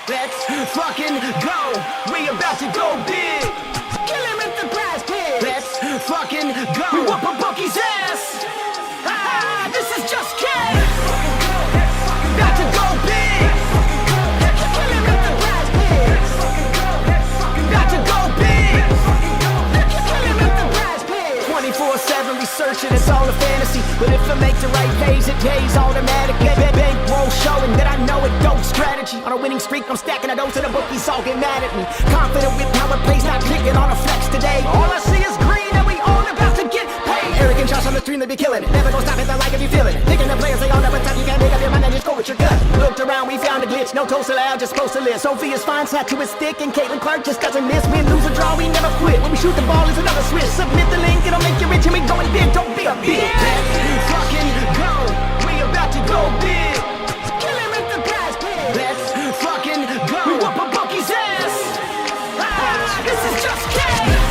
Let's fucking go. We about to go big. Kill him with the prize pig. Let's fucking go. We whoop a bookie's ass. Ah, this is just kidding. About to go big. Kill him with the prize pig. About to go big. Kill him with the prize pig. 24/7 researching, it's all a fantasy. But if I make the right plays, it pays automatic. Bankroll showing that I know it. Dope strategy. On a winning streak, I'm stacking a dose and the bookies all get mad at me. Confident with power plays, not clicking on a flex today. All I see is green and we all about to get paid. Arrogant shots on the stream, they be killing it. Never gonna stop it, they like if you feeling it. Picking the players, they all never time. You can't make up your mind and just go with your gut. Looked around, we found a glitch. No toast allowed, just supposed to live. Sophia's fine, sat to his stick, and Caitlin Clark just doesn't miss. Win, lose, or draw, we never quit. When we shoot the ball, it's another switch. Submit the link, it'll make you rich, and we going big. Don't be a bitch. Let's fucking go. We about to go big. Kill him with the prize pig. Let's fucking go. We whoop a bookie's ass. Ah, this is just kidding.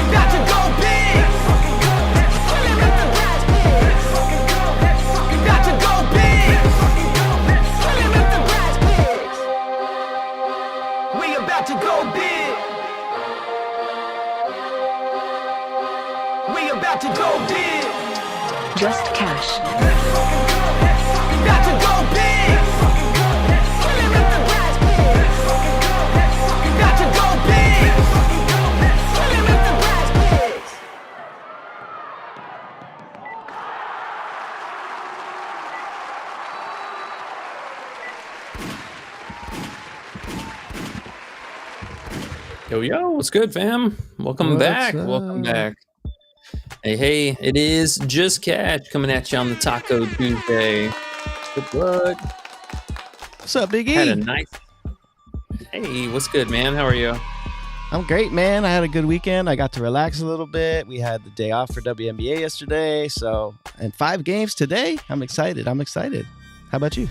About to go big. Kill him with the prize pig. About to go big. Kill him with the prize pig. We about to go big. We about to go big. Just cash. About to go big. Kill him with the prize pig. About to go big. Kill him with the prize pigs. Yo, what's good, fam? Welcome back. Welcome back. Hey, it is Just Cash coming at you on the Taco Tuesday. Good luck. What's up, Big E? Had a nice. Hey, what's good, man? How are you? I'm great, man. I had a good weekend. I got to relax a little bit. We had the day off for WNBA yesterday, and 5 games today. I'm excited. How about you?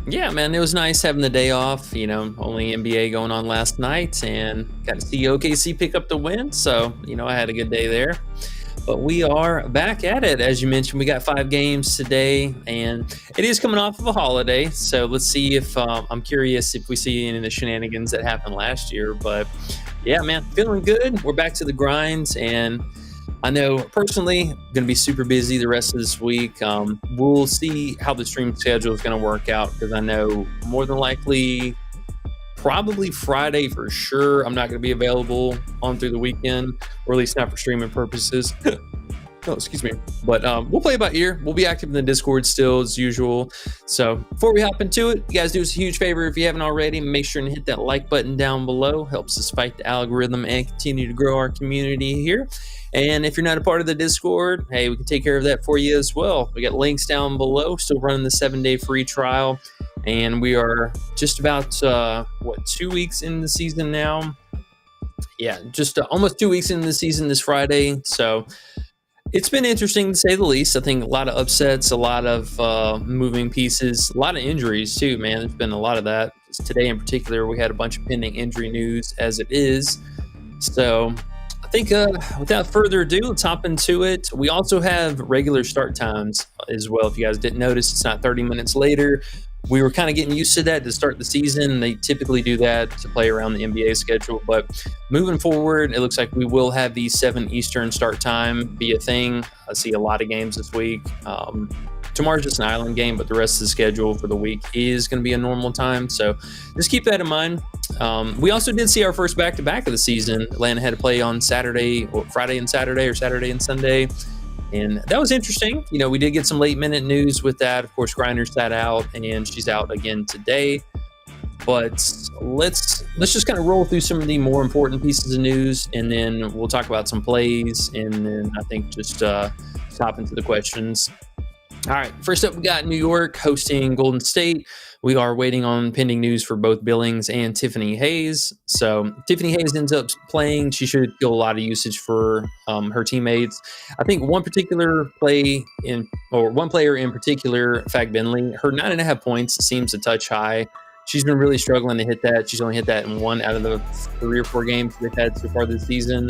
Yeah, man, it was nice having the day off. You know, only NBA going on last night, and got to see OKC pick up the win. So, I had a good day there. But we are back at it. As you mentioned, we got 5 games today, and it is coming off of a holiday. So let's see if I'm curious if we see any of the shenanigans that happened last year. But yeah, man, feeling good. We're back to the grind, and I know personally going to be super busy the rest of this week. We'll see how the stream schedule is going to work out, because I know more than likely probably Friday for sure I'm not going to be available on through the weekend, or at least not for streaming purposes. Oh, excuse me. But we'll play it by ear. We'll be active in the Discord still as usual. So before we hop into it, you guys do us a huge favor if you haven't already. Make sure and hit that like button down below. Helps us fight the algorithm and continue to grow our community here. And if you're not a part of the Discord, hey, we can take care of that for you as well. We got links down below. Still running the 7-day free trial. And we are just about, 2 weeks in the season now? Yeah, just almost 2 weeks into the season this Friday. So it's been interesting to say the least. I think a lot of upsets, a lot of moving pieces, a lot of injuries too, man. There's been a lot of that. Today in particular, we had a bunch of pending injury news as it is. So I think without further ado, let's hop into it. We also have regular start times as well. If you guys didn't notice, it's not 30 minutes later. We were kind of getting used to that to start the season. They typically do that to play around the NBA schedule. But moving forward, it looks like we will have the 7 Eastern start time be a thing. I see a lot of games this week. Tomorrow's just an island game, but the rest of the schedule for the week is going to be a normal time. So just keep that in mind. We also did see our first back-to-back of the season. Atlanta had to play on Saturday, or Friday and Saturday, or Saturday and Sunday. And that was interesting. We did get some late-minute news with that. Of course, Grinder sat out, and she's out again today. But let's just kind of roll through some of the more important pieces of news, and then we'll talk about some plays, and then I think just hop into the questions. All right, first up, we got New York hosting Golden State. We are waiting on pending news for both Billings and Tiffany Hayes. So Tiffany Hayes ends up playing. She should get a lot of usage for her teammates. I think one player in particular, Fag Benley, her 9.5 points seems a touch high. She's been really struggling to hit that. She's only hit that in 1 out of the 3 or 4 games they've had so far this season.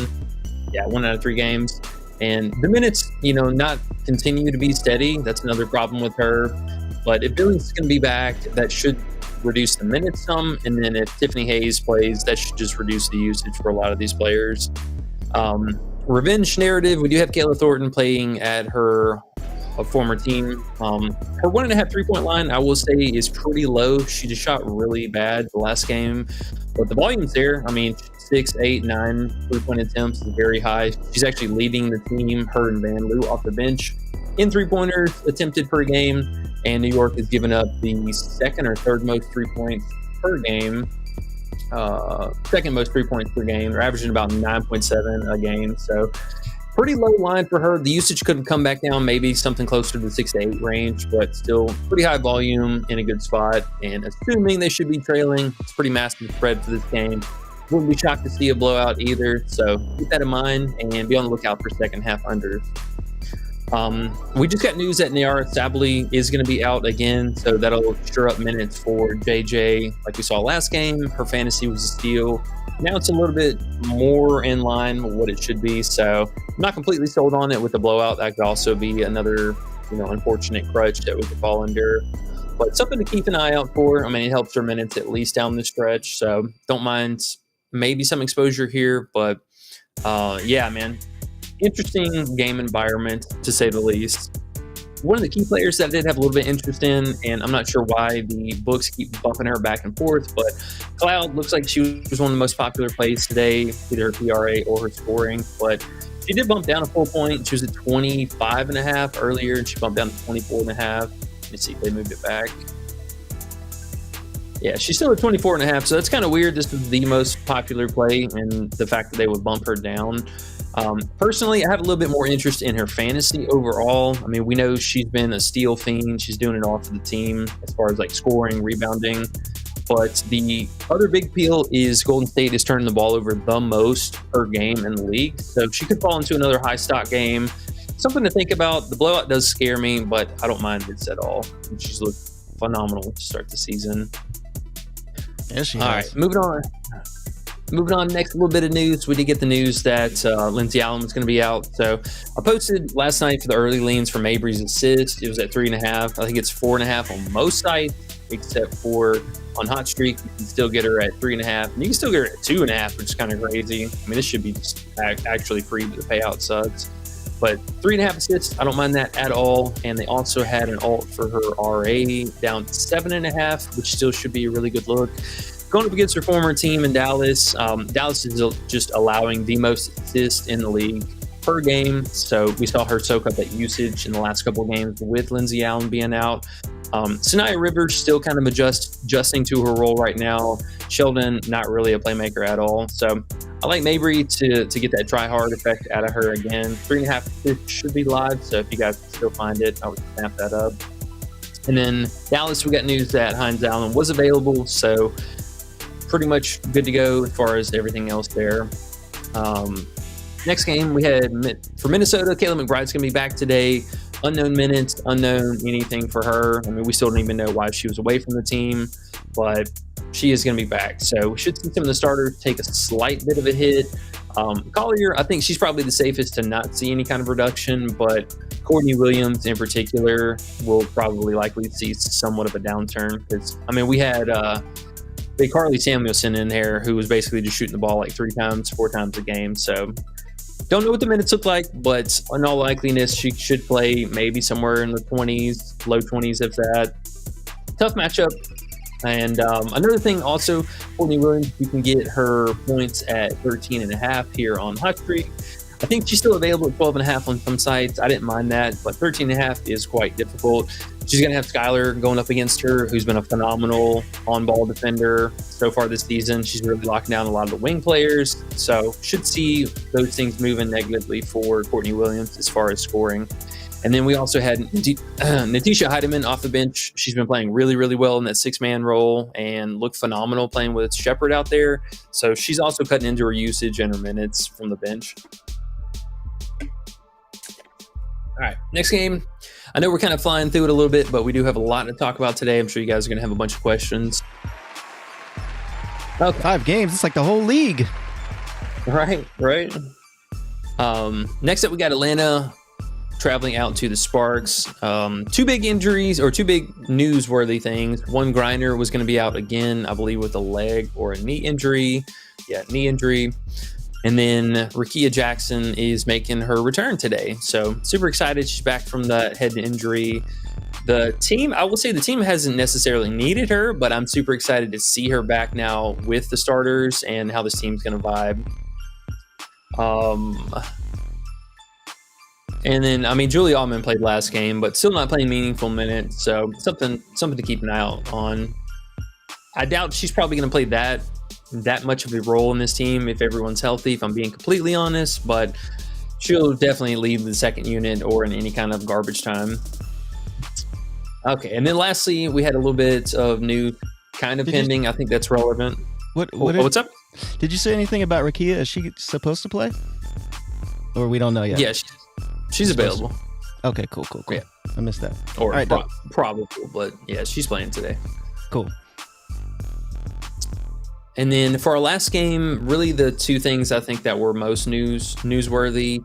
Yeah, 1 out of 3 games. And the minutes, not continue to be steady. That's another problem with her. But if Billings is going to be back, that should reduce the minutes some. And then if Tiffany Hayes plays, that should just reduce the usage for a lot of these players. Revenge narrative, we do have Kayla Thornton playing at her former team. Her 1.5 3-point line, I will say, is pretty low. She just shot really bad the last game, but the volume's there. I mean, 6, 8, 9 3-point attempts is very high. She's actually leading the team, her and Van Loo, off the bench in 3-pointers attempted per game, and New York has given up the second or third most 3 points per game. Second most 3 points per game. They're averaging about 9.7 a game, so pretty low line for her. The usage could come back down, maybe something closer to the 6 to 8 range, but still pretty high volume in a good spot. And assuming they should be trailing, it's pretty massive spread for this game. Wouldn't be shocked to see a blowout either, so keep that in mind and be on the lookout for second half unders. We just got news that Nyara Sabally is going to be out again, so that'll stir up minutes for JJ. Like we saw last game, her fantasy was a steal. Now it's a little bit more in line with what it should be, so I'm not completely sold on it with the blowout. That could also be another, unfortunate crutch that we could fall under. But something to keep an eye out for. I mean, it helps her minutes at least down the stretch, so don't mind maybe some exposure here. But yeah, man. Interesting game environment, to say the least. One of the key players that I did have a little bit of interest in, and I'm not sure why the books keep bumping her back and forth, but Cloud looks like she was one of the most popular plays today, either her PRA or her scoring. But she did bump down a full point. She was at 25.5 earlier, and she bumped down to 24.5. Let me see if they moved it back. Yeah, she's still at 24.5, so that's kind of weird. This is the most popular play, and the fact that they would bump her down. Personally, I have a little bit more interest in her fantasy overall. I mean, we know she's been a steal fiend. She's doing it all for the team as far as like scoring, rebounding. But the other big appeal is Golden State is turning the ball over the most per game in the league. So she could fall into another high stock game. Something to think about. The blowout does scare me, but I don't mind this at all. She's looked phenomenal to start the season. Yeah, she all has. right, moving on. Moving on, next little bit of news. We did get the news that Lindsay Allen was going to be out. So I posted last night for the early leans for Mabry's assist. It was at 3.5. I think it's 4.5 on most sites, except for on Hot Streak. You can still get her at 3.5. And you can still get her at 2.5, which is kind of crazy. I mean, this should be just actually free, but the payout sucks. But 3.5 assists, I don't mind that at all. And they also had an alt for her RA down to 7.5, which still should be a really good look. Going up against her former team in Dallas. Dallas is just allowing the most assists in the league per game. So we saw her soak up that usage in the last couple of games with Lindsay Allen being out. Sanaya Rivers still kind of adjusting to her role right now. Sheldon, not really a playmaker at all. So I like Mabry to get that try hard effect out of her again. 3.5 assists should be live. So if you guys can still find it, I would snap that up. And then Dallas, we got news that Hines Allen was available. So pretty much good to go as far as everything else there. Next game we had for Minnesota, Kayla McBride's going to be back today. Unknown minutes, unknown anything for her. I mean, we still don't even know why she was away from the team, but she is going to be back. So we should see some of the starters take a slight bit of a hit. Collier, I think she's probably the safest to not see any kind of reduction, but Courtney Williams in particular will probably likely see somewhat of a downturn because, I mean, we had Carly Samuelson in there who was basically just shooting the ball like 4 times a game. So don't know what the minutes look like, but in all likeliness, she should play maybe somewhere in the 20s, low 20s if that. Tough matchup. And another thing also, Courtney Williams, you can get her points at 13.5 here on Hot Streak. I think she's still available at 12.5 on some sites. I didn't mind that, but 13.5 is quite difficult. She's going to have Skylar going up against her, who's been a phenomenal on-ball defender so far this season. She's really locking down a lot of the wing players, so should see those things moving negatively for Courtney Williams as far as scoring. And then we also had Natisha Heidemann off the bench. She's been playing really, really well in that 6-man role and looked phenomenal playing with Shepard out there. So she's also cutting into her usage and her minutes from the bench. All right, next game. I know we're kind of flying through it a little bit, but we do have a lot to talk about today. I'm sure you guys are going to have a bunch of questions. Okay. 5 games. It's like the whole league. Right. Next up, we got Atlanta traveling out to the Sparks. Two big injuries, or two big newsworthy things. One, Griner was going to be out again, I believe, with a leg or a knee injury. Yeah, knee injury. And then Rickea Jackson is making her return today. So super excited. She's back from the head injury. The team, I will say the team hasn't necessarily needed her, but I'm super excited to see her back now with the starters and how this team's going to vibe. And then, I mean, Julie Allman played last game, but still not playing meaningful minutes. So something to keep an eye out on. I doubt she's probably going to play that much of a role in this team if everyone's healthy, if I'm being completely honest, but she'll definitely lead the second unit or in any kind of garbage time. Okay, and then lastly, we had a little bit of news kind of pending. I think that's relevant. What's up? Did you say anything about Rickea? Is she supposed to play? Or we don't know yet? Yeah, she's available. Okay, cool. Yeah. I missed that. Or right, probable, but yeah, she's playing today. Cool. And then for our last game, really the two things I think that were most newsworthy.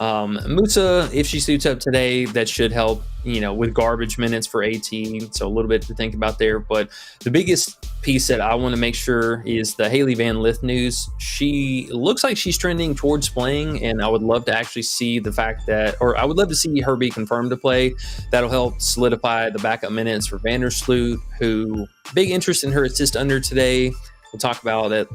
Musa, if she suits up today, that should help, with garbage minutes for AT. So a little bit to think about there. But the biggest piece that I want to make sure is the Haley Van Lith news. She looks like she's trending towards playing, and I would love to actually see I would love to see her be confirmed to play. That'll help solidify the backup minutes for Vandersloot, who big interest in her assist under today. We'll talk about it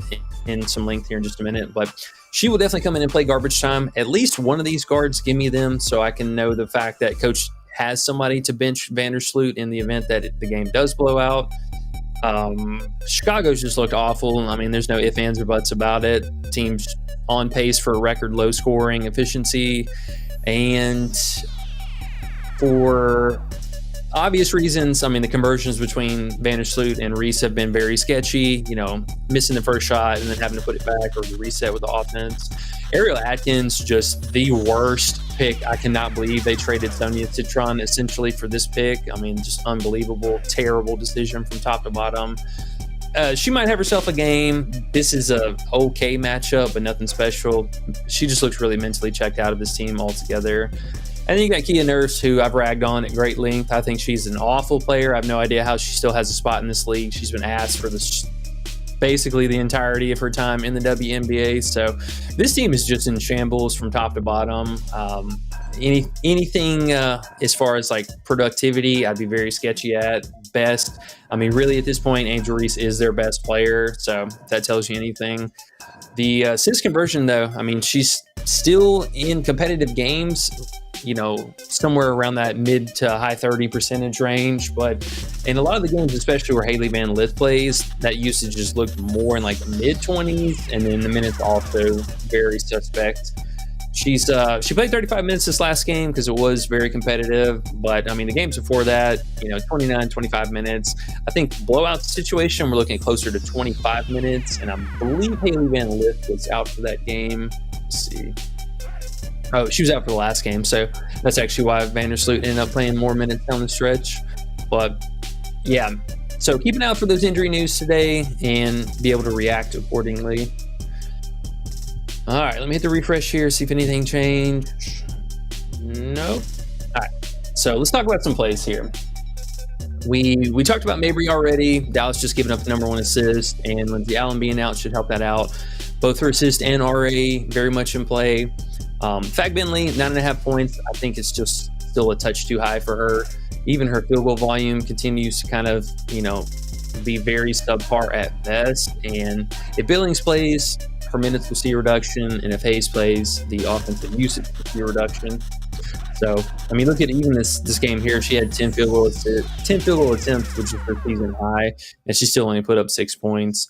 in some length here in just a minute, but she will definitely come in and play garbage time. At least one of these guards, give me them so I can know the fact that coach has somebody to bench Vandersloot in the event that the game does blow out. Chicago's just looked awful. I mean, there's no ifs, ands, or buts about it. Team's on pace for a record low scoring efficiency. And for obvious reasons, I mean, the conversions between Vandersloot and Reese have been very sketchy, missing the first shot and then having to put it back or the reset with the offense. Ariel Atkins, just the worst pick. I cannot believe they traded Sonia Citron essentially for this pick. I mean, just unbelievable, terrible decision from top to bottom. She might have herself a game. This is a okay matchup, but nothing special. She just looks really mentally checked out of this team altogether. And then you got Kia Nurse, who I've ragged on at great length. I think she's an awful player. I have no idea how she still has a spot in this league. She's been asked for basically the entirety of her time in the WNBA. So this team is just in shambles from top to bottom. Anything as far as like productivity, I'd be very sketchy at best. I mean, really at this point, Angel Reese is their best player. So if that tells you anything. The assist conversion, though, I mean, she's still in competitive games, somewhere around that mid to high 30% range. But in a lot of the games, especially where Haley Van Lith plays, that usage just looked more in like the mid 20s. And then the minutes also very suspect. She played 35 minutes this last game because it was very competitive. But I mean, the games before that, 29, 25 minutes. I think blowout situation, we're looking closer to 25 minutes. And I believe Haley Van Lith was out for that game. Let's see. Oh, she was out for the last game, so that's actually why Vandersloot ended up playing more minutes down the stretch. But yeah, so keep an eye out for those injury news today and be able to react accordingly. All right, let me hit the refresh here, see if anything changed. Nope. All right, so let's talk about some plays here. We talked about Mabry already. Dallas just giving up the number one assist, and Lindsay Allen being out should help that out. Both her assist and RA very much in play. Fag Bentley, 9.5 points. I think it's just still a touch too high for her. Even her field goal volume continues to kind of, be very subpar at best. And if Billings plays, her minutes will see a reduction. And if Hayes plays, the offensive usage will see a reduction. So, I mean, look at even this game here. She had 10 field goal attempts, which is her season high. And she still only put up 6 points.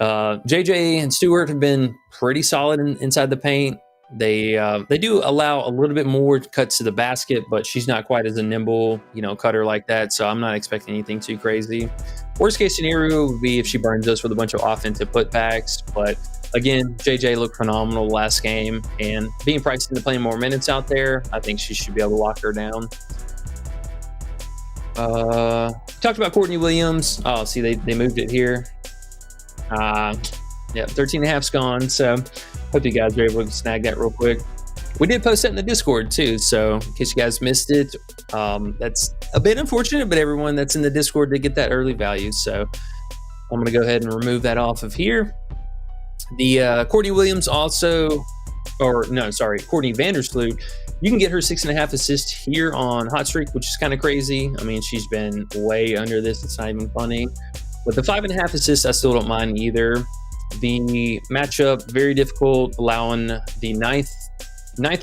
JJ and Stewart have been pretty solid inside the paint. They do allow a little bit more cuts to the basket, but she's not quite as a nimble, cutter like that. So I'm not expecting anything too crazy. Worst case scenario would be if she burns us with a bunch of offensive putbacks. But again, JJ looked phenomenal last game, and being priced into playing more minutes out there, I think she should be able to lock her down. Talked about Courtney Williams. Oh, see, they moved it here. 13.5's gone. So hope you guys are able to snag that real quick. we did post that in the Discord too. So in case you guys missed it, that's a bit unfortunate, but everyone that's in the Discord did get that early value. So I'm going to go ahead and remove that off of here. The Courtney Williams also, Courtney Vandersloot, you can get her 6.5 assists here on Hot Streak, which is kind of crazy. I mean, she's been way under this. It's not even funny. But the 5.5 assists, I still don't mind either. The matchup, very difficult, allowing the ninth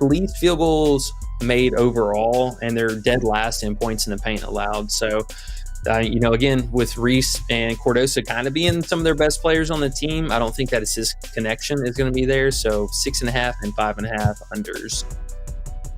least field goals made overall, and they're dead last in points in the paint allowed. So, again, with Reese and Cordosa kind of being some of their best players on the team, I don't think that assist connection is going to be there. So 6.5 and 5.5 unders.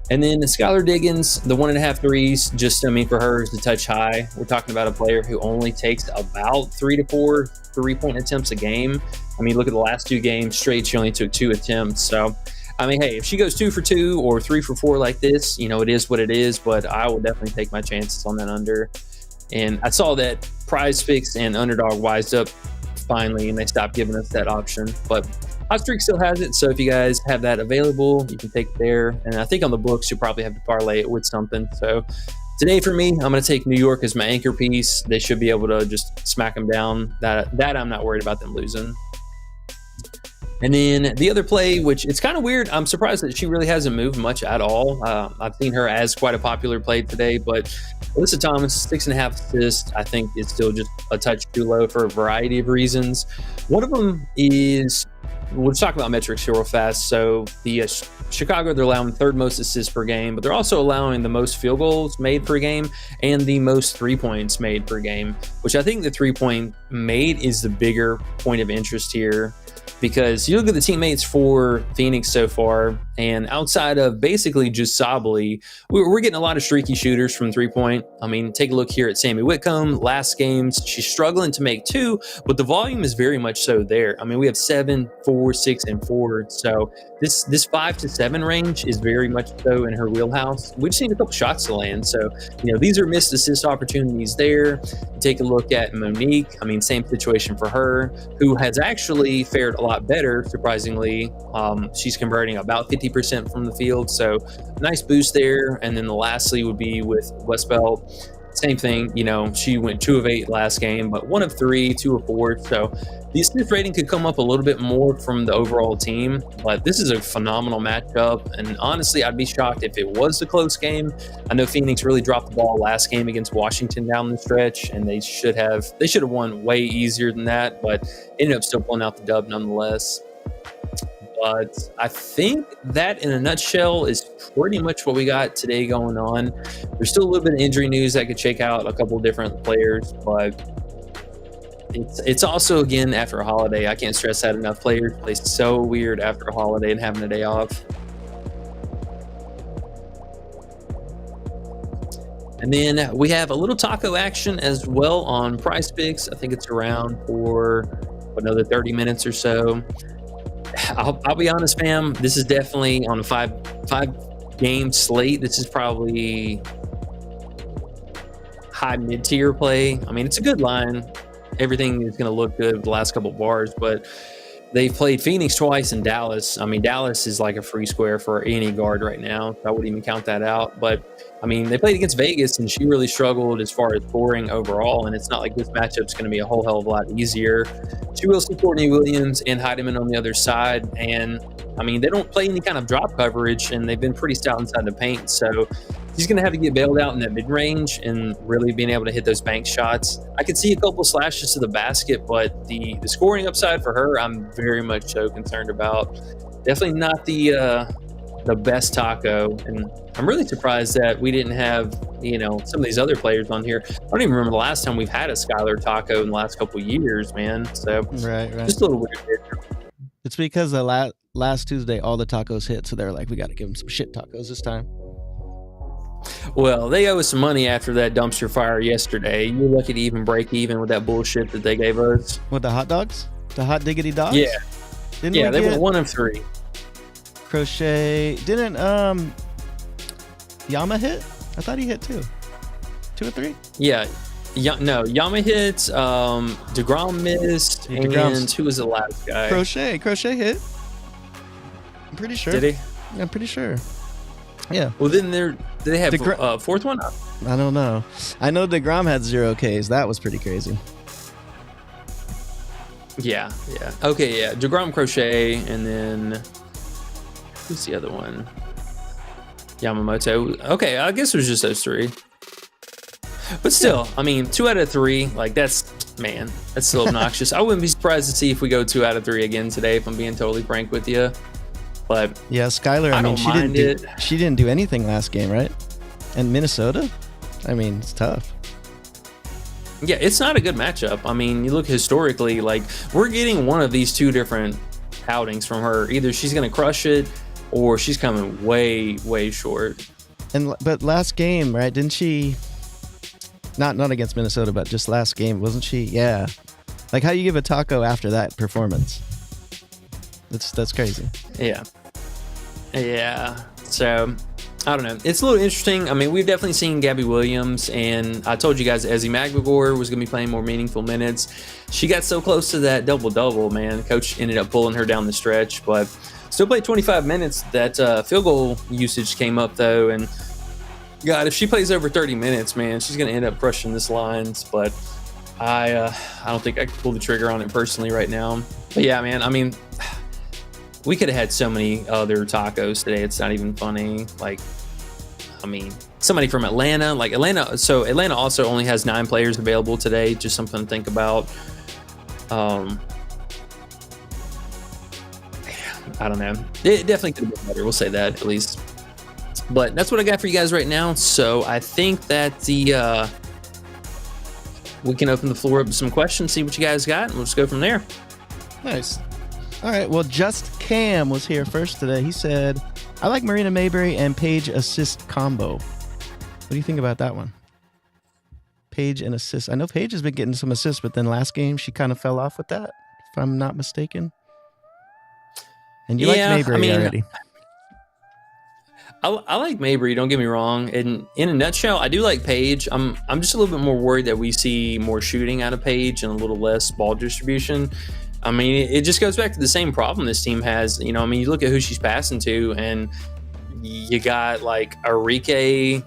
And then Skylar Diggins, the 1.5 threes, just, for her is a touch high. We're talking about a player who only takes about 3 to 4 3-point attempts a game. Look at the last 2 games straight, she only took 2 attempts. So, hey, if she goes 2 for 2 or 3 for 4 like this, it is what it is, but I will definitely take my chances on that under. And I saw that Prizepicks and Underdog wised up finally, and they stopped giving us that option. But Hot Streak still has it, so if you guys have that available, you can take it there. And I think on the books, you probably have to parlay it with something. So today for me, I'm going to take New York as my anchor piece. They should be able to just smack them down. That I'm not worried about them losing. And then the other play, which it's kind of weird, I'm surprised that she really hasn't moved much at all. I've seen her as quite a popular play today, but Alyssa Thomas, 6.5 assists, I think is still just a touch too low for a variety of reasons. One of them is, we'll talk about metrics here real fast. So the Chicago, they're allowing third most assists per game, but they're also allowing the most field goals made per game and the most 3 points made per game, which I think the 3-point made is the bigger point of interest here. Because you look at the teammates for Phoenix so far, and outside of basically just Sabally, we're getting a lot of streaky shooters from 3-point. Take a look here at Sammy Whitcomb. Last games, she's struggling to make 2, but the volume is very much so there. We have 7, 4, 6, and 4. So this 5 to 7 range is very much so in her wheelhouse. We just need a couple shots to land. So, these are missed assist opportunities there. Take a look at Monique. Same situation for her, who has actually fared a lot better, surprisingly. She's converting about 50% from the field, so nice boost there. And then the lastly would be with Westbelt. Same thing, she went 2 of 8 last game, but 1 of 3, 2 of 4. So the assist rating could come up a little bit more from the overall team, but this is a phenomenal matchup. And honestly, I'd be shocked if it was a close game. I know Phoenix really dropped the ball last game against Washington down the stretch, and they should have won way easier than that, but ended up still pulling out the dub nonetheless. But I think that in a nutshell is pretty much what we got today going on. There's still a little bit of injury news that could shake out a couple of different players, but it's also, again, after a holiday. I can't stress that enough. Players play so weird after a holiday and having a day off. And then we have a little taco action as well on Prizepicks. I think it's around for another 30 minutes or so. I'll be honest, fam. This is definitely on a five game slate. This is probably high mid-tier play. It's a good line. Everything is going to look good with the last couple of bars, but they've played Phoenix twice and Dallas. Dallas is like a free square for any guard right now. I wouldn't even count that out. But they played against Vegas, and she really struggled as far as scoring overall. And it's not like this matchup's going to be a whole hell of a lot easier. She will see Courtney Williams and Heidemann on the other side. And they don't play any kind of drop coverage, and they've been pretty stout inside the paint. So she's going to have to get bailed out in that mid-range and really being able to hit those bank shots. I could see a couple slashes to the basket, but the scoring upside for her, I'm very much so concerned about. Definitely not the best taco, and I'm really surprised that we didn't have some of these other players on here. I don't even remember the last time we've had a Skylar taco in the last couple of years, man. So right. Just a little weird. It's because the last Tuesday all the tacos hit, so they're like, we got to give them some shit tacos this time. Well, they owe us some money after that dumpster fire yesterday. You're lucky to even break even with that bullshit that they gave us. With the hot dogs? The hot diggity dogs? Yeah. They were 1 of 3. Crochet. Didn't Yama hit? I thought he hit 2. 2 or 3? Yeah. No, Yama hit, DeGrom missed, and who was the last guy? Crochet hit. I'm pretty sure. Did he? I'm pretty sure. Yeah. Well, then do they have fourth one? I don't know. I know DeGrom had 0 Ks. That was pretty crazy. Yeah. Okay, yeah. DeGrom, Crochet, and then who's the other one? Yamamoto. Okay, I guess it was just those 3. But still, I mean, 2 out of 3, like that's still obnoxious. I wouldn't be surprised to see if we go 2 out of 3 again today, if I'm being totally frank with you. But yeah, Skylar, I mean, she didn't do anything last game, right? And Minnesota? I mean, it's tough. Yeah, it's not a good matchup. I mean, you look historically, like we're getting one of these 2 different outings from her. Either she's going to crush it or she's coming way, way short. But last game, right? Didn't she? Not against Minnesota, but just last game, wasn't she? Yeah. Like, how you give a taco after that performance? That's crazy. Yeah. So, I don't know. It's a little interesting. I mean, we've definitely seen Gabby Williams, and I told you guys Ezzy Magagor was going to be playing more meaningful minutes. She got so close to that double-double, man. Coach ended up pulling her down the stretch, but still played 25 minutes. That field goal usage came up, though, and God, if she plays over 30 minutes, man, she's going to end up crushing this lines. But I don't think I can pull the trigger on it personally right now. But yeah, man, I mean, we could have had so many other tacos today. It's not even funny. Like, I mean, somebody from Atlanta, so Atlanta also only has 9 players available today. Just something to think about. I don't know. It definitely could have been better. We'll say that at least. But that's what I got for you guys right now. So I think that we can open the floor up to some questions, see what you guys got, and we'll just go from there. Nice. All right. Well, Just Cam was here first today. He said, I like Marina Mayberry and Paige assist combo. What do you think about that one? Paige and assist. I know Paige has been getting some assists, but then last game she kind of fell off with that, if I'm not mistaken. And you like Mayberry already. I like Mayberry, don't get me wrong. And in a nutshell, I do like Paige. I'm just a little bit more worried that we see more shooting out of Paige and a little less ball distribution. I mean, it just goes back to the same problem this team has. You know, I mean, you look at who she's passing to, and you got like Enrique,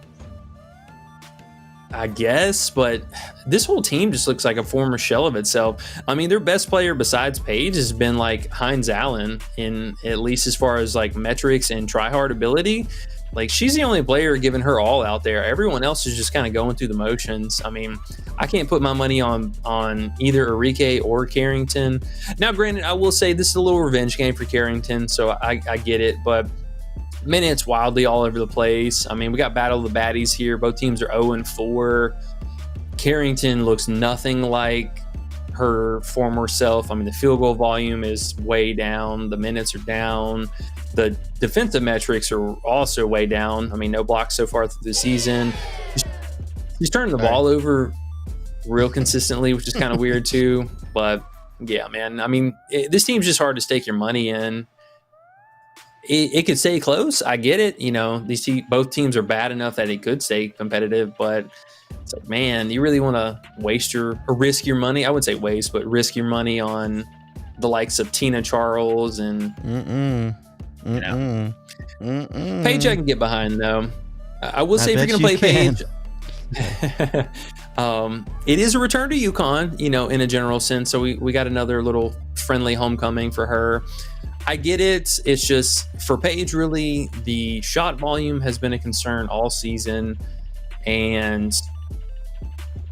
I guess, but this whole team just looks like a former shell of itself. I mean, their best player besides Paige has been like Hines Allen, in at least as far as like metrics and try-hard ability. Like, she's the only player giving her all out there. Everyone else is just kind of going through the motions. I mean, I can't put my money on either Enrique or Carrington. Now, granted, I will say this is a little revenge game for Carrington, so I get it, but minutes wildly all over the place. I mean, we got Battle of the Baddies here. Both teams are 0-4. Carrington looks nothing like her former self. I mean, the field goal volume is way down. The minutes are down. The defensive metrics are also way down. I mean, no blocks so far through the season. She's turning the ball over real consistently, which is kind of weird too. But yeah, man, I mean, this team's just hard to stake your money in. It could stay close. I get it. You know, both teams are bad enough that it could stay competitive, but it's like, man, you really want to risk your money? I would say waste, but risk your money on the likes of Tina Charles and Paige I can get behind, though. I will say, if you're going to play Paige, it is a return to UConn, you know, in a general sense. So we got another little friendly homecoming for her. I get it. It's just, for Paige, really, the shot volume has been a concern all season, and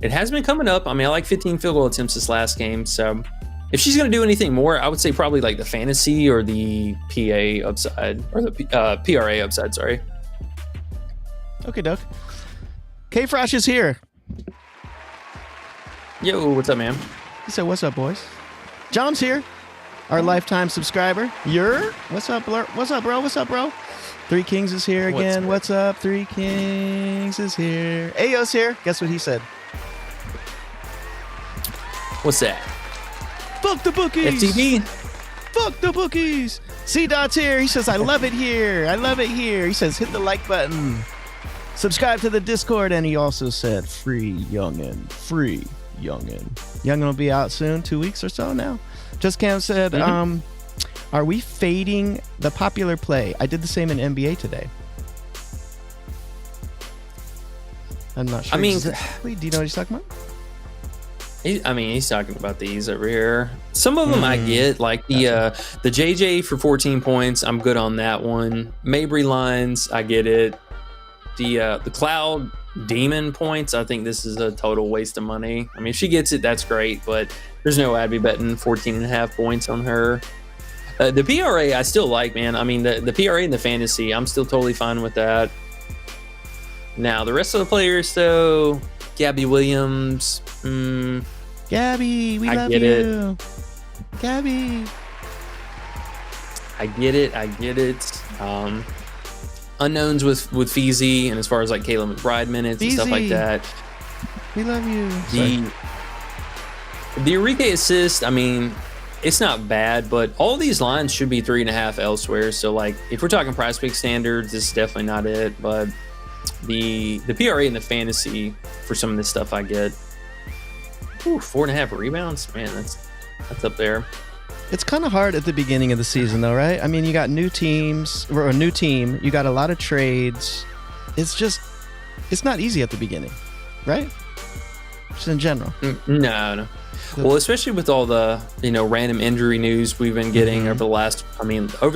it has been coming up. I mean, I like 15 field goal attempts this last game, so if she's going to do anything more, I would say probably like the fantasy or the PA upside, or the PRA upside, sorry. Okay, Doug. K-Frosh is here. Yo, what's up, man? He said, what's up, boys? John's here. Our lifetime subscriber. What's up, bro? What's up, bro? Three Kings is here again. What's up? Three Kings is here. Ayo's here. Guess what he said? What's that? Fuck the bookies. FTV? Fuck the bookies. C-Dot's here. He says, I love it here. He says, hit the like button. Subscribe to the Discord. And he also said, free youngin'. Youngin' will be out soon. 2 weeks or so now. Just Cam said, Are we fading the popular play? I did the same in NBA today. I'm not sure. I mean, exactly. Do you know what he's talking about? He's talking about these over here. Some of them I get, like the JJ for 14 points. I'm good on that one. Mabry lines, I get it. The Cloud Demon points, I think this is a total waste of money. I mean, if she gets it, that's great, but there's no way I'd be betting 14.5 points on her. The PRA, I still like, man. I mean, the PRA and the fantasy, I'm still totally fine with that. Now, the rest of the players, though, Gabby Williams. Gabby, we love you. Gabby. I get it. Unknowns with Feezy, and as far as like Kayla McBride minutes and stuff like that. We love you. The Enrique assist, I mean, it's not bad, but all these lines should be 3.5 elsewhere. So, like, if we're talking Prizepicks standards, this is definitely not it. But the PRA and the fantasy for some of this stuff I get. 4.5 rebounds, man, that's up there. It's kind of hard at the beginning of the season, though, right? I mean, you got new teams or a new team. You got a lot of trades. It's not easy at the beginning, right? Just in general. No. Well, especially with all the random injury news we've been getting over the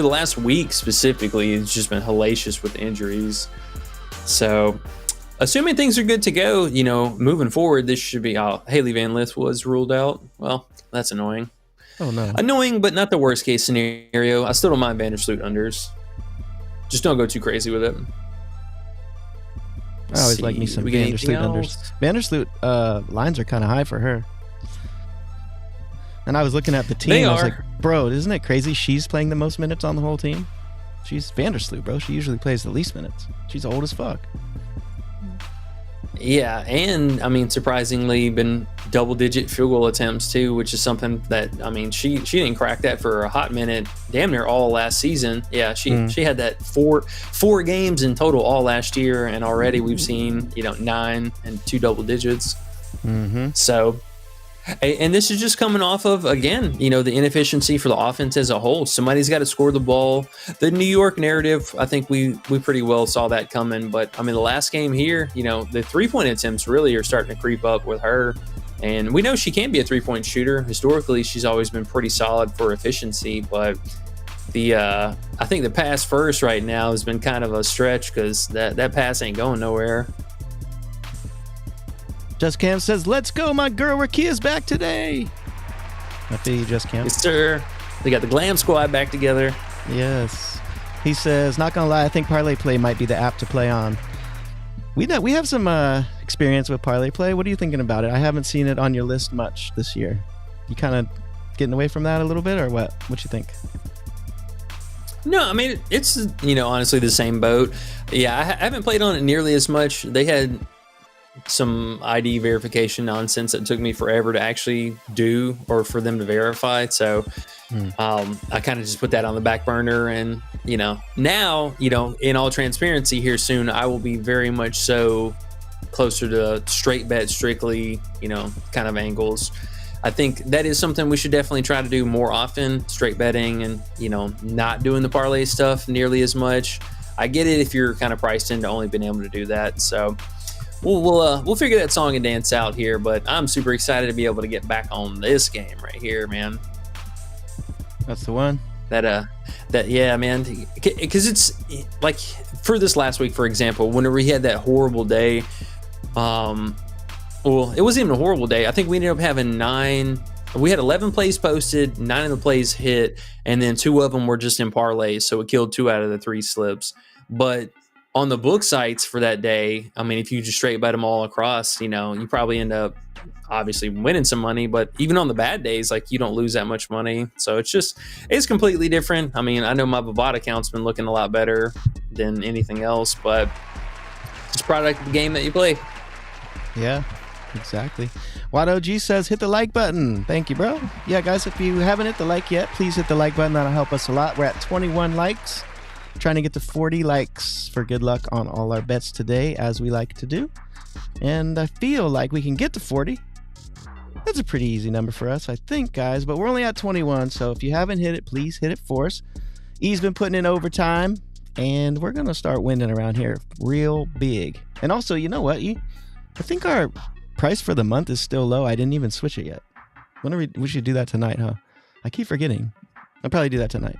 last week specifically, it's just been hellacious with injuries. So, assuming things are good to go, moving forward, this should be Haley Van Lith was ruled out. Well, that's annoying. Oh, no. Annoying, but not the worst case scenario. I still don't mind Vandersloot unders. Just don't go too crazy with it. I always like me some Vandersloot unders. Vandersloot lines are kind of high for her. And I was looking at the team. I was like, bro, isn't it crazy? She's playing the most minutes on the whole team. She's Vandersloot, bro. She usually plays the least minutes. She's old as fuck. Yeah, and I mean, surprisingly, been double-digit field goal attempts too, which is something that she didn't crack that for a hot minute, damn near all last season. Yeah, she had that four games in total all last year, and already we've seen 9 and 2 double digits. So. And this is just coming off of, again, the inefficiency for the offense as a whole. Somebody's got to score the ball. The New York narrative, I think we pretty well saw that coming. But, the last game here, the three-point attempts really are starting to creep up with her. And we know she can be a three-point shooter. Historically, she's always been pretty solid for efficiency. But I think the pass first right now has been kind of a stretch because that pass ain't going nowhere. Just Cam says, let's go, my girl. Rakia's back today. I feel you, Just Cam. Yes, sir. They got the Glam Squad back together. Yes. He says, not going to lie, I think Parlay Play might be the app to play on. We have some experience with Parlay Play. What are you thinking about it? I haven't seen it on your list much this year. You kind of getting away from that a little bit, or what? What you think? No, it's, honestly the same boat. Yeah, I haven't played on it nearly as much. They had some ID verification nonsense that took me forever to actually do or for them to verify. So I kind of just put that on the back burner. And, now, in all transparency here soon, I will be very much so closer to straight bet, strictly, kind of angles. I think that is something we should definitely try to do more often, straight betting and, not doing the parlay stuff nearly as much. I get it if you're kind of priced into only being able to do that. So we'll figure that song and dance out here, but I'm super excited to be able to get back on this game right here, man. That's the one. Yeah, man, because it's like for this last week, for example, whenever we had that horrible day, well, it wasn't even a horrible day. I think we ended up having 9. We had 11 plays posted, 9 of the plays hit, and then 2 of them were just in parlays, so it killed 2 out of the 3 slips. But on the book sites for that day, if you just straight bet them all across, you probably end up obviously winning some money, but even on the bad days, like you don't lose that much money. So it's completely different. I know my Bovada account's been looking a lot better than anything else, but it's product of the game that you play. Yeah, exactly. Watt OG says, hit the like button. Thank you, bro. Yeah, guys, if you haven't hit the like yet, please hit the like button. That'll help us a lot. We're at 21 likes. Trying to get to 40 likes for good luck on all our bets today, as we like to do. And I feel like we can get to 40. That's a pretty easy number for us, I think, guys. But we're only at 21, so if you haven't hit it, please hit it for us. E's been putting in overtime, and we're going to start winning around here real big. And also, you know what, E? I think our price for the month is still low. I didn't even switch it yet. Wonder we should do that tonight, huh? I keep forgetting. I'll probably do that tonight.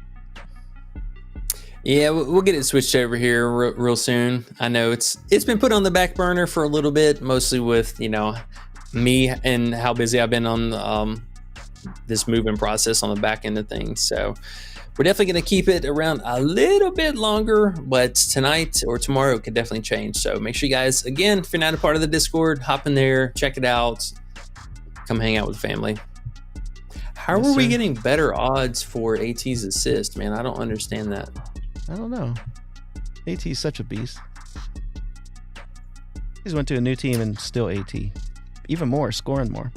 Yeah, we'll get it switched over here real soon. I know it's been put on the back burner for a little bit, mostly with, me and how busy I've been on this moving process on the back end of things. So we're definitely going to keep it around a little bit longer, but tonight or tomorrow it could definitely change. So make sure you guys, again, if you're not a part of the Discord, hop in there, check it out, come hang out with the family. How are we getting better odds for AT's assist, man? I don't understand that. I don't know. AT is such a beast. He's went to a new team and still AT. Even more, scoring more.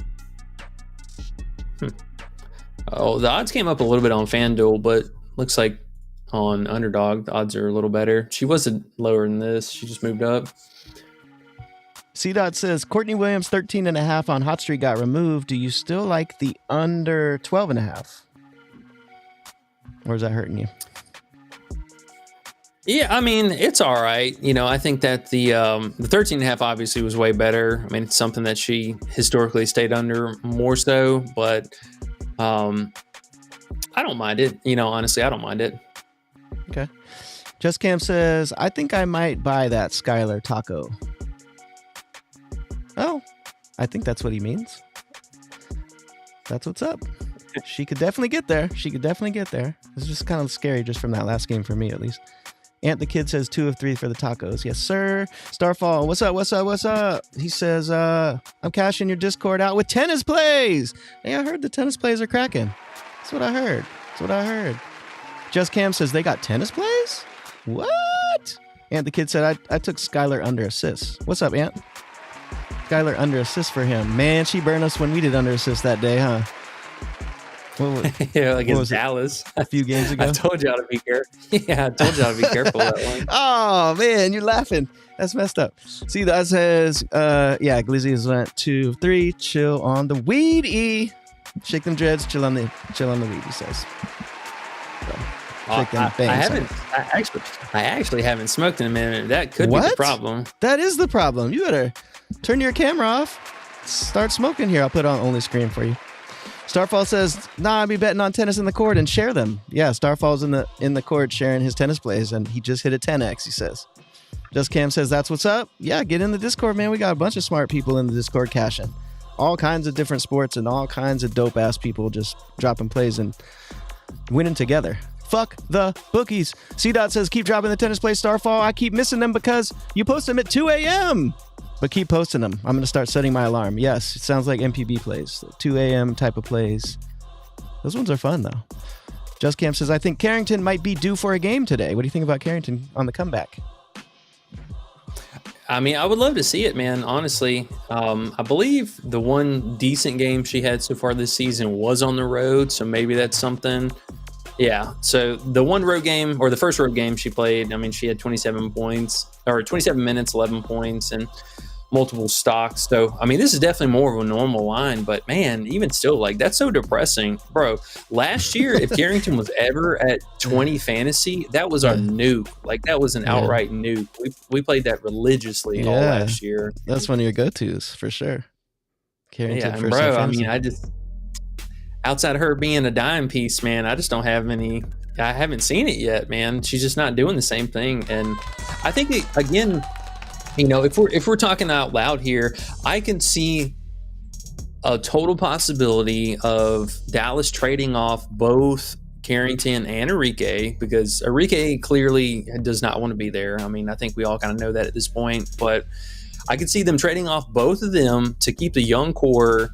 Oh, the odds came up a little bit on FanDuel, but looks like on Underdog, the odds are a little better. She wasn't lower than this. She just moved up. C-Dot says, Courtney Williams 13.5 on Hot Streak got removed. Do you still like the under 12.5? Or is that hurting you? Yeah, I mean, it's all right. I think that the 13.5 obviously was way better. I mean, it's something that she historically stayed under more so, but I don't mind it. Honestly, I don't mind it. Okay. Just Cam says, I think I might buy that Skylar taco. Oh, I think that's what he means. That's what's up. She could definitely get there. It's just kind of scary just from that last game for me, at least. Ant the Kid says 2 of 3 for the tacos. Yes, sir. Starfall, what's up? He says, I'm cashing your Discord out with tennis plays. Hey, I heard the tennis plays are cracking. That's what I heard. Just Cam says they got tennis plays? What? Ant the Kid said, I took Skylar under assists. What's up, Ant? Skylar under assists for him. Man, she burned us when we did under assists that day, huh? Against Dallas a few games ago. I told y'all to be careful. Yeah, I told y'all to be careful that one. Oh man, you're laughing. That's messed up. See, that says, Glizzy went 2 of 3. Chill on the weed, E. Shake them dreads. Chill on the weed. He says. So, shake them bangs. I actually haven't smoked in a minute. That could be the problem. That is the problem. You better turn your camera off. Start smoking here. I'll put it on only screen for you. Starfall says, I'll be betting on tennis in the court and share them. Yeah, Starfall's in the court sharing his tennis plays, and he just hit a 10x, he says. Just Cam says, that's what's up. Yeah, get in the Discord, man. We got a bunch of smart people in the Discord cashing. All kinds of different sports and all kinds of dope-ass people just dropping plays and winning together. Fuck the bookies. C-Dot says, keep dropping the tennis plays, Starfall. I keep missing them because you post them at 2 a.m., but keep posting them. I'm going to start setting my alarm. Yes, it sounds like MPB plays. 2 a.m. type of plays. Those ones are fun, though. Just Cam says, I think Carrington might be due for a game today. What do you think about Carrington on the comeback? I mean, I would love to see it, man, honestly. I believe the one decent game she had so far this season was on the road, so maybe that's something. Yeah, so the one road game, or the first road game she played, I mean, she had 27 minutes, 11 points, and multiple stocks. So, I mean, this is definitely more of a normal line, but man, even still, like, that's so depressing. Bro, last year, if Carrington was ever at 20 fantasy, that was our nuke. Like, that was an outright nuke. We played that religiously all last year. That's one of your go-tos, for sure. Carrington and bro, I mean, outside of her being a dime piece, man, I just don't have any. I haven't seen it yet, man. She's just not doing the same thing. And I think, again, if we're talking out loud here, I can see a total possibility of Dallas trading off both Carrington and Enrique, because Enrique clearly does not want to be there. I mean, I think we all kind of know that at this point, but I could see them trading off both of them to keep the young core,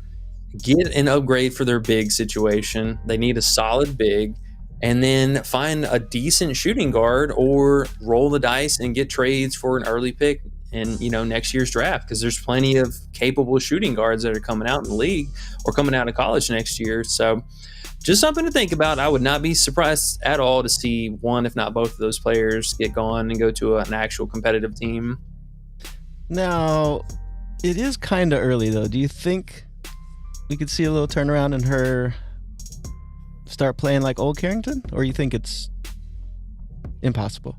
get an upgrade for their big situation. They need a solid big, and then find a decent shooting guard or roll the dice and get trades for an early pick in next year's draft, because there's plenty of capable shooting guards that are coming out in the league or coming out of college next year. So just something to think about. I would not be surprised at all to see one, if not both of those players get gone and go to an actual competitive team. Now, it is kind of early, though. Do you think we could see a little turnaround in her start playing like old Carrington, or you think it's impossible?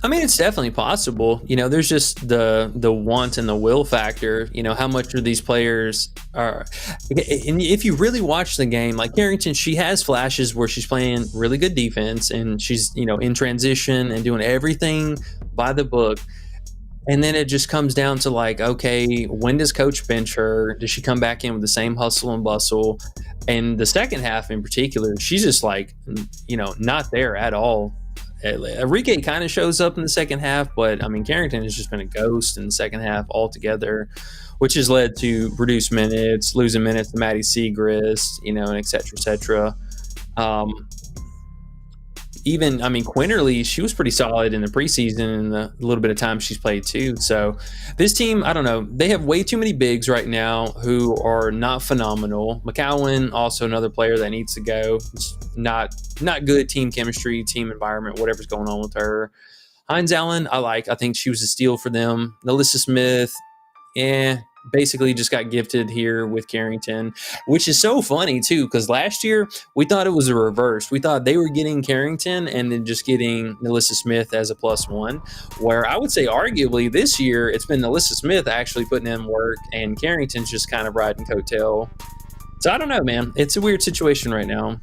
I mean, it's definitely possible. There's just the want and the will factor. How much are these players are? And if you really watch the game, like Carrington, she has flashes where she's playing really good defense and she's in transition and doing everything by the book. And then it just comes down to like, okay, when does coach bench her? Does she come back in with the same hustle and bustle? And the second half in particular, she's just like, not there at all. Enrique kind of shows up in the second half, but I mean, Carrington has just been a ghost in the second half altogether, which has led to reduced minutes, losing minutes to Maddie Segrist, and et cetera, et cetera. Quinterly, she was pretty solid in the preseason and the little bit of time she's played too. So this team, I don't know, they have way too many bigs right now who are not phenomenal. McCowan, also another player that needs to go. It's not good team chemistry, team environment, whatever's going on with her. Hines Allen, I think she was a steal for them. Alyssa Smith, basically just got gifted here with Carrington, which is so funny too, because last year we thought it was a reverse. We thought they were getting Carrington and then just getting Alyssa Smith as a +1, where I would say arguably this year it's been Alyssa Smith actually putting in work and Carrington's just kind of riding coattail. So I don't know, man. It's a weird situation right now.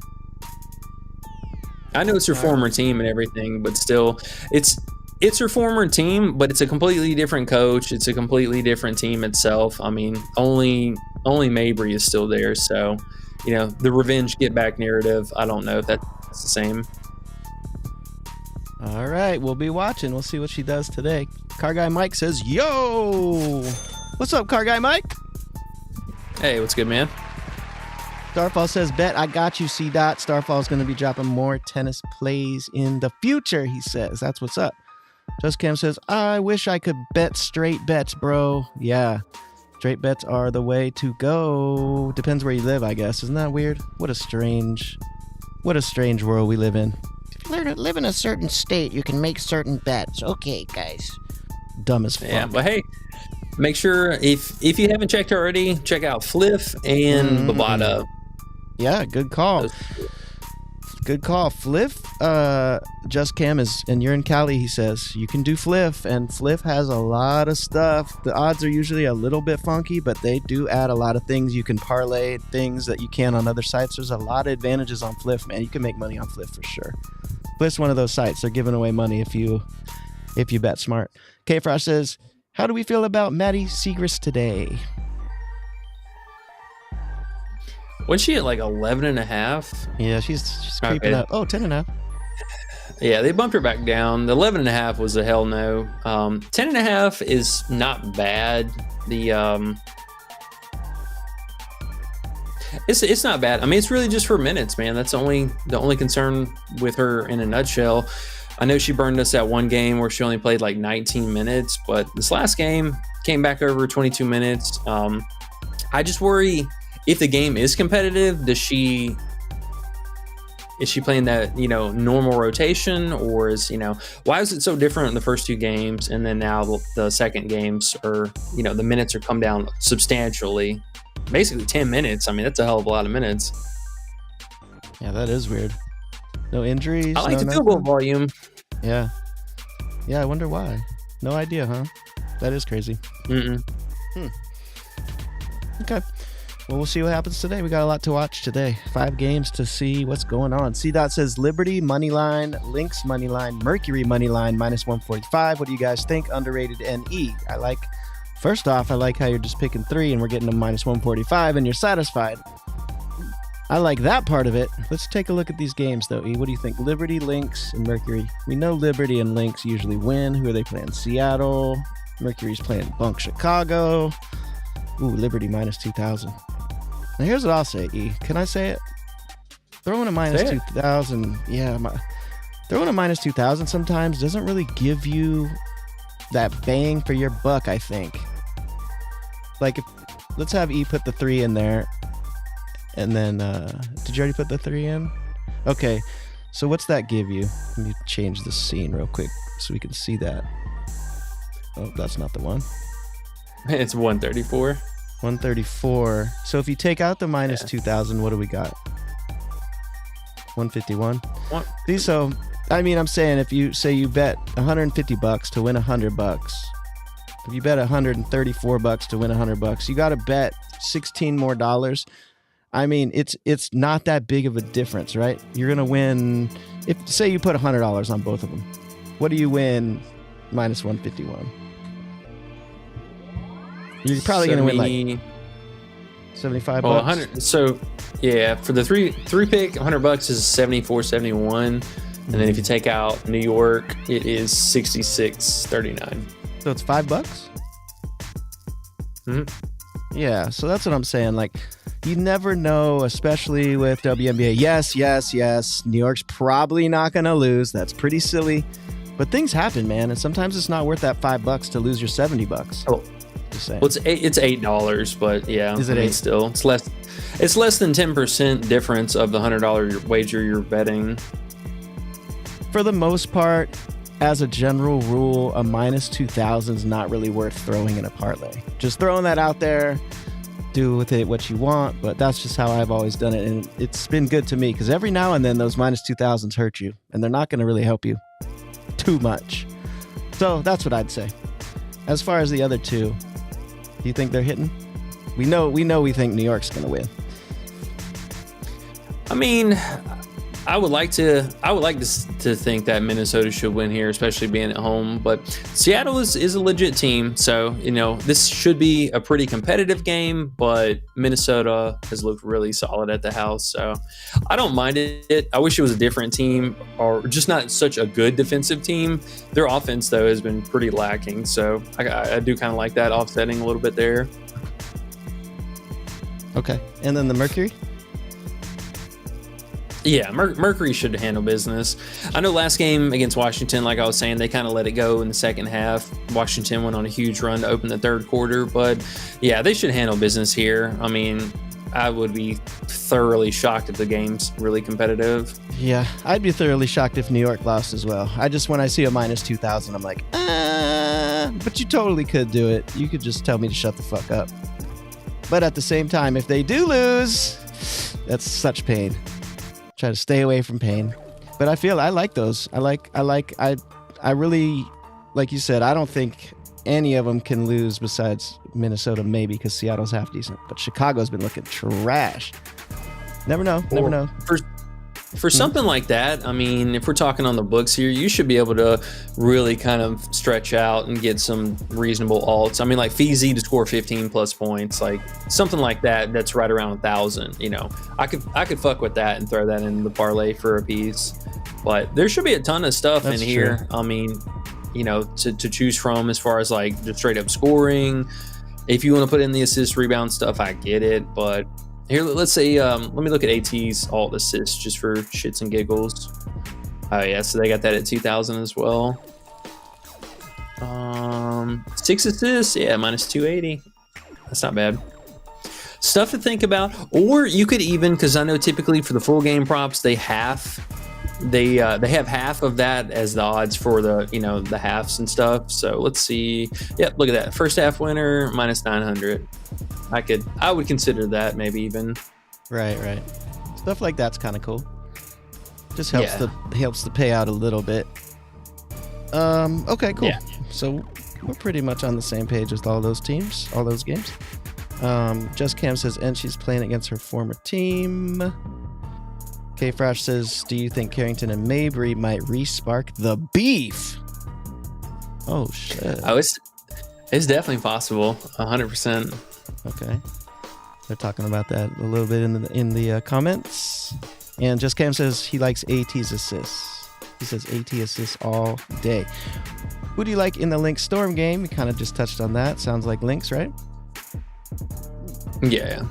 I know it's her former team and everything, but still, it's her former team, but it's a completely different coach. It's a completely different team itself. I mean, only Mabry is still there. So, the revenge get back narrative, I don't know if that's the same. All right, we'll be watching. We'll see what she does today. Car Guy Mike says, yo! What's up, Car Guy Mike? Hey, what's good, man? Starfall says, bet I got you, C. Starfall's going to be dropping more tennis plays in the future, he says. That's what's up. Just Cam says, I wish I could bet straight bets, bro. Yeah, straight bets are the way to go. Depends where you live, I guess. Isn't that weird? What a strange world we live in. If you live in a certain state, you can make certain bets. Okay, guys. Dumb as fuck. Yeah, but hey, make sure if you haven't checked already, check out Fliff and Bovada. Yeah, good call. Good call. Fliff, Just Cam is, and you're in Cali, he says. You can do Fliff, and Fliff has a lot of stuff. The odds are usually a little bit funky, but they do add a lot of things. You can parlay things that you can on other sites. There's a lot of advantages on Fliff, man. You can make money on Fliff for sure. Fliff's one of those sites. They're giving away money if you bet smart. K Frosh says, how do we feel about Maddie Segrist today? Wasn't she at like 11.5? Yeah, she's creeping up. Oh, 10.5. Yeah, they bumped her back down. The 11.5 was a hell no. 10.5 is not bad. It's not bad. I mean, it's really just for minutes, man. That's the only concern with her in a nutshell. I know she burned us at one game where she only played like 19 minutes, but this last game came back over 22 minutes. I just worry, if the game is competitive, is she playing that, normal rotation, or why is it so different in the first two games and then now the second games are, the minutes are come down substantially, basically 10 minutes. I mean, that's a hell of a lot of minutes. Yeah, that is weird. No injuries. I like the field goal volume. Yeah. Yeah, I wonder why. No idea, huh? That is crazy. Okay. Well, we'll see what happens today. We got a lot to watch today. 5 games to see what's going on. C. says Liberty moneyline, Lynx moneyline, Mercury moneyline -145. What do you guys think? Underrated NE. First off, I like how you're just picking 3 and we're getting them -145 and you're satisfied. I like that part of it. Let's take a look at these games though. E, what do you think? Liberty, Lynx, and Mercury. We know Liberty and Lynx usually win. Who are they playing? Seattle. Mercury's playing Bunk Chicago. Ooh, Liberty -2,000. Now here's what I'll say, E. Can I say it? Throwing a -2,000, throwing a -2,000 sometimes doesn't really give you that bang for your buck, I think. Like, let's have E put the 3 in there, and then, did you already put the 3 in? Okay, so what's that give you? Let me change the scene real quick so we can see that. Oh, that's not the one. It's 134. 134. So if you take out the minus 2,000, what do we got? 151. What? See, so I mean, I'm saying if you say you bet $150 to win $100, if you bet $134 to win $100, you got to bet $16 more dollars. I mean, it's not that big of a difference, right? You're gonna win if say you put $100 on both of them. What do you win minus 151? You're probably gonna win like 75 well, bucks. 100. So yeah, for the three pick, $100 is 74.71, and then if you take out New York, it is 66.39. So it's $5. Mm-hmm. Yeah, so that's what I'm saying. Like, you never know, especially with WNBA. Yes. New York's probably not going to lose. That's pretty silly. But things happen, man. And sometimes it's not worth that $5 to lose your $70. Oh, just saying. Well, it's $8, but yeah, is it $8? Still, it's less. It's less than 10% difference of the $100 wager you're betting. For the most part, as a general rule, a minus 2,000 is not really worth throwing in a parlay. Just throwing that out there. Do with it what you want, but that's just how I've always done it, and it's been good to me because every now and then those minus 2,000s hurt you, and they're not going to really help you too much. So that's what I'd say. As far as the other two, do you think they're hitting? We think New York's going to win. I mean, I would like to think that Minnesota should win here, especially being at home. But Seattle is a legit team, so this should be a pretty competitive game. But Minnesota has looked really solid at the house, so I don't mind it. I wish it was a different team, or just not such a good defensive team. Their offense, though, has been pretty lacking, so I do kind of like that offsetting a little bit there. Okay, and then the Mercury. Yeah, Mercury should handle business. I know last game against Washington, like I was saying, they kind of let it go in the second half. Washington went on a huge run to open the third quarter, but yeah, they should handle business here. I mean, I would be thoroughly shocked if the game's really competitive. Yeah, I'd be thoroughly shocked if New York lost as well. When I see a minus 2,000, I'm like, but you totally could do it. You could just tell me to shut the fuck up. But at the same time, if they do lose, that's such pain. Try to stay away from pain. But I like those. I really, like you said, I don't think any of them can lose besides Minnesota, maybe, because Seattle's half decent. But Chicago's been looking trash. Never know. For something like that, I mean, if we're talking on the books here, you should be able to really kind of stretch out and get some reasonable alts. I mean, like Feezy to score 15 plus points, like something like that. That's right around 1,000. I could fuck with that and throw that in the parlay for a piece. But there should be a ton of stuff That's in here. true. I mean, to choose from as far as like the straight up scoring. If you want to put in the assist rebound stuff, I get it, but. Here, let's say, let me look at AT's alt assists just for shits and giggles. Oh, yeah, so they got that at 2,000 as well. 6 assists, yeah, minus 280. That's not bad. Stuff to think about. Or you could even, because I know typically for the full game props, they have half of that as the odds for the halves and stuff. So let's see. Yep, look at that. First half winner, minus 900. I would consider that maybe even. Right. Stuff like that's kind of cool. Just helps the payout a little bit. Okay, cool. Yeah. So we're pretty much on the same page with all those teams, all those games. Just Cam says, and she's playing against her former team. K Frash says, do you think Carrington and Mabry might re-spark the beef? Oh shit. Oh, it's definitely possible. 100%. Okay. They're talking about that a little bit in the comments. And Just Cam says he likes AT's assists. He says AT assists all day. Who do you like in the Lynx Storm game? We kind of just touched on that. Sounds like Lynx, right? Yeah.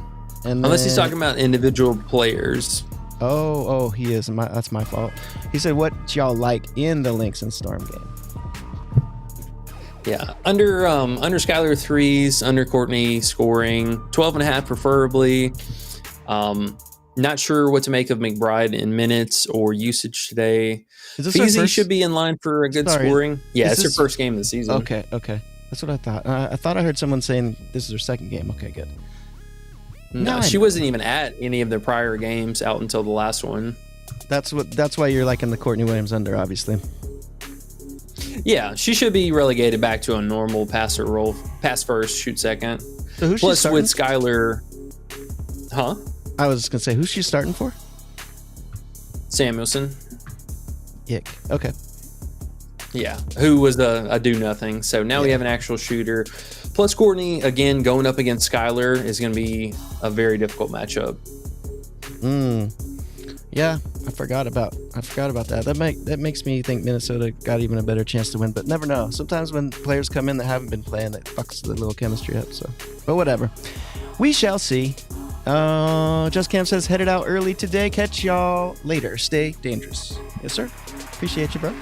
Unless he's talking about individual players. Oh, he is. That's my fault. He said, what y'all like in the Lynx and Storm game? Yeah, under Skylar threes, under Courtney scoring 12.5 preferably. Not sure what to make of McBride in minutes or usage today. Feezy should be in line for a good scoring. Yeah, it's her first game of the season. Okay. That's what I thought. I thought I heard someone saying this is her second game. Okay, good. No, she wasn't even at any of the prior games out until the last one. That's why you're liking the Courtney Williams under, obviously. Yeah, she should be relegated back to a normal passer role. Pass first, shoot second. So who's Plus she starting? with Skylar, huh? I was gonna say, who's she starting for? Samuelson. Yick. Okay. Yeah, who was a do nothing. So now we have an actual shooter. Plus Courtney, again, going up against Skylar is going to be a very difficult matchup. Yeah, I forgot about that. That makes me think Minnesota got even a better chance to win, but never know. Sometimes when players come in that haven't been playing, it fucks the little chemistry up. So, but whatever. We shall see. Just Cam says headed out early today. Catch y'all later. Stay dangerous. Yes, sir. Appreciate you, bro.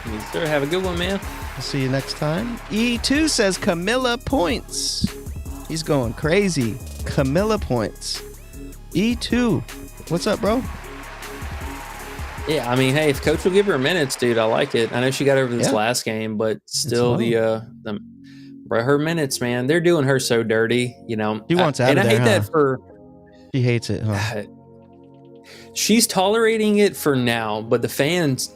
Yes, sir. Have a good one, man. I'll see you next time. E2 says Camilla points. He's going crazy. Camilla points. E2. What's up, bro? Yeah, I mean, hey, if coach will give her minutes, dude, I like it. I know she got over this last game, but still bro, her minutes, man, they're doing her so dirty, you know. She wants out of there, and I hate that for... She hates it, huh? She's tolerating it for now, but the fans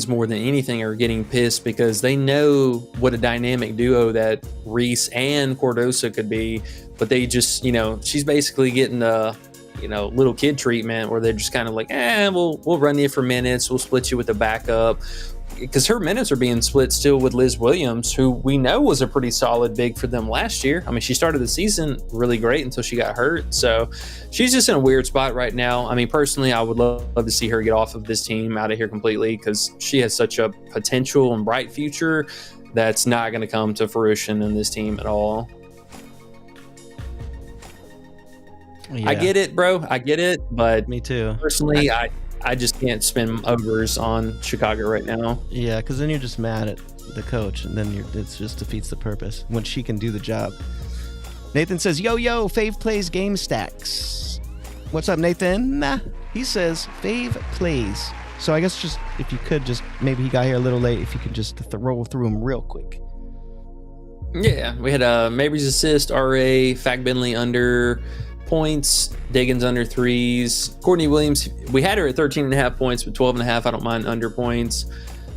more than anything are getting pissed because they know what a dynamic duo that Reese and Cordosa could be, but they just, you know, she's basically getting the, you know, little kid treatment where they're just kind of like, we'll run you for minutes, we'll split you with the backup, because her minutes are being split still with Liz Williams, who we know was a pretty solid big for them last year. I mean, she started the season really great until she got hurt. So she's just in a weird spot right now. I mean, personally, I would love to see her get off of this team, out of here completely, because she has such a potential and bright future that's not going to come to fruition in this team at all. Yeah. I get it, bro. I get it. But me too. Personally, I just can't spend overs on Chicago right now. Yeah, because then you're just mad at the coach, and then it just defeats the purpose when she can do the job. Nathan says, yo, Fave plays game stacks. What's up, Nathan? Nah. He says, Fave plays. So I guess just, if you could just, maybe he got here a little late, if you could just roll through him real quick. Yeah, we had Mabry's assist, RA, Fag Bentley under points, Diggins under threes, Courtney Williams, we had her at 13.5 points, but 12.5 I don't mind under points.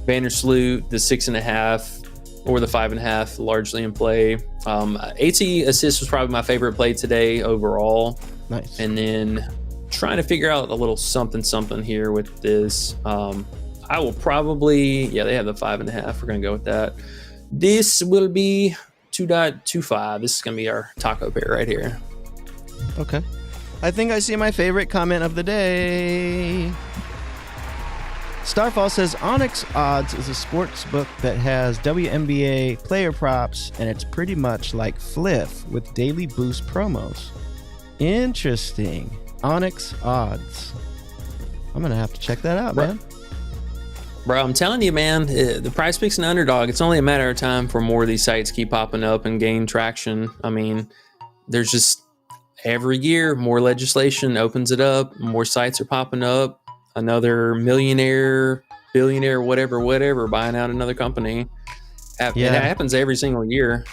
Vandersloot, the 6.5 or the 5.5 largely in play. AT assist was probably my favorite play today overall. Nice. And then trying to figure out a little something here with this. I will probably, they have the 5.5. We're gonna go with that. This will be 2.25. This is gonna be our taco pair right here. Okay. I think I see my favorite comment of the day. Starfall says Onyx Odds is a sports book that has WNBA player props, and it's pretty much like Fliff with daily boost promos. Interesting. Onyx Odds. I'm going to have to check that out, man. Bro, I'm telling you, man, the Prizepicks and Underdog, it's only a matter of time for more of these sites keep popping up and gain traction. I mean, there's just... every year, more legislation opens it up. More sites are popping up. Another millionaire, billionaire, whatever, buying out another company. It happens every single year.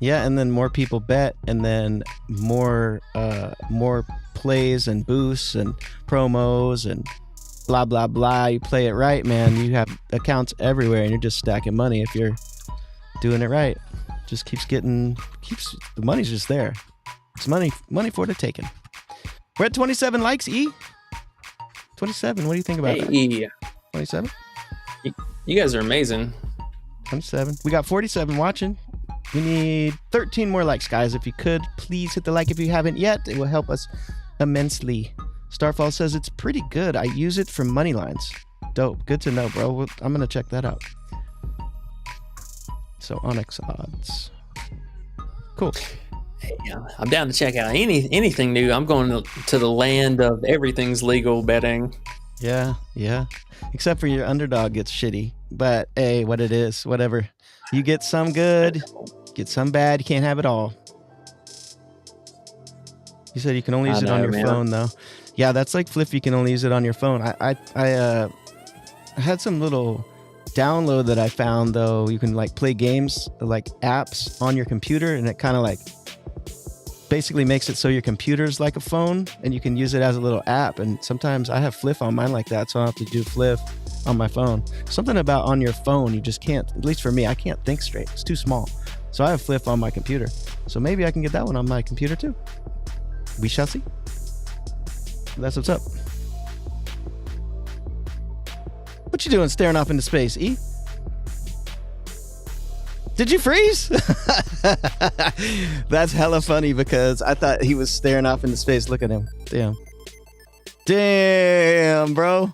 Yeah, and then more people bet, and then more plays and boosts and promos and blah, blah, blah. You play it right, man. You have accounts everywhere, and you're just stacking money if you're doing it right. Just the money's just there. It's money for the taking. We're at 27 likes, E. 27. What do you think about that? 27? You guys are amazing. 27. We got 47 watching. We need 13 more likes, guys. If you could, please hit the like if you haven't yet. It will help us immensely. Starfall says it's pretty good. I use it for money lines. Dope. Good to know, bro. I'm going to check that out. So, Onyx Odds. Cool. Yeah, I'm down to check out anything new. I'm going to the land of everything's legal betting. Yeah. Except for your underdog gets shitty. But hey, what it is, whatever. You get some good, get some bad. You can't have it all. You said you can only use it on your phone, though. Yeah, that's like Fliff. You can only use it on your phone. I had some little download that I found, though. You can like play games, like apps on your computer, and it kind of like basically makes it so your computer's like a phone, and you can use it as a little app. And sometimes I have Fliff on mine like that, so I have to do Fliff on my phone. Something about on your phone, you just can't, at least for me, I can't think straight. It's too small. So I have Fliff on my computer. So maybe I can get that one on my computer too. We shall see. That's what's up. What you doing staring off into space, E? Did you freeze? That's hella funny because I thought he was staring off into space. Look at him. Damn. Damn, bro.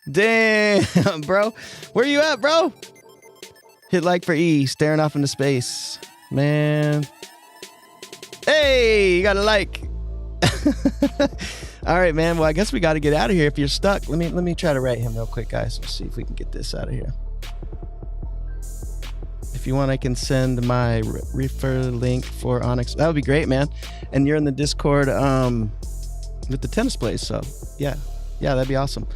Damn, bro. Where you at, bro? Hit like for E, staring off into space. Man. Hey, you got a like. All right, man. Well, I guess we got to get out of here. If you're stuck, let me try to write him real quick, guys. Let's see if we can get this out of here. If you want, I can send my refer link for Onyx. That would be great, man. And you're in the Discord with the tennis plays, so yeah, that'd be awesome.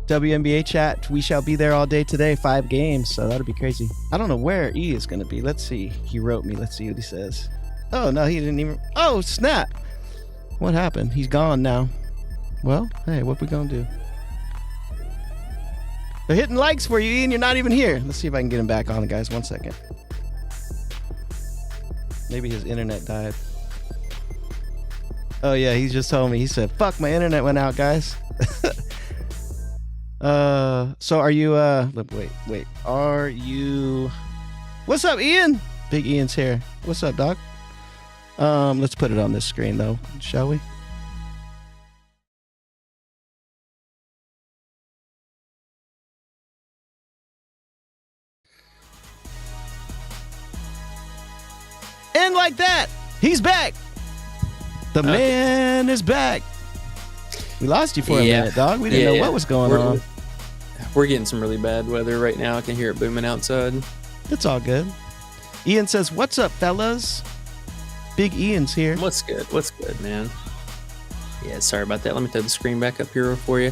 WNBA chat. We shall be there all day today. 5 games, so that'll be crazy. I don't know where E is going to be. Let's see. He wrote me. Let's see what he says. Oh no, he didn't even. Oh snap! What happened? He's gone now. Well, hey, what we gonna do? They're hitting likes for you, Ian. You're not even here. Let's see if I can get him back on, guys. 1 second. Maybe his internet died. Oh yeah, he just told me. He said, "Fuck, my internet went out, guys." So are you? Wait. Are you? What's up, Ian? Big Ian's here. What's up, dog? Let's put it on this screen though, shall we? And like that, he's back. The man is back. We lost you for a minute, dog. We didn't know what was going on. We're getting some really bad weather right now. I can hear it booming outside. It's all good. Ian says, "What's up, fellas?" Big Ian's here. What's good, man? Yeah, sorry about that. Let me throw the screen back up here for you.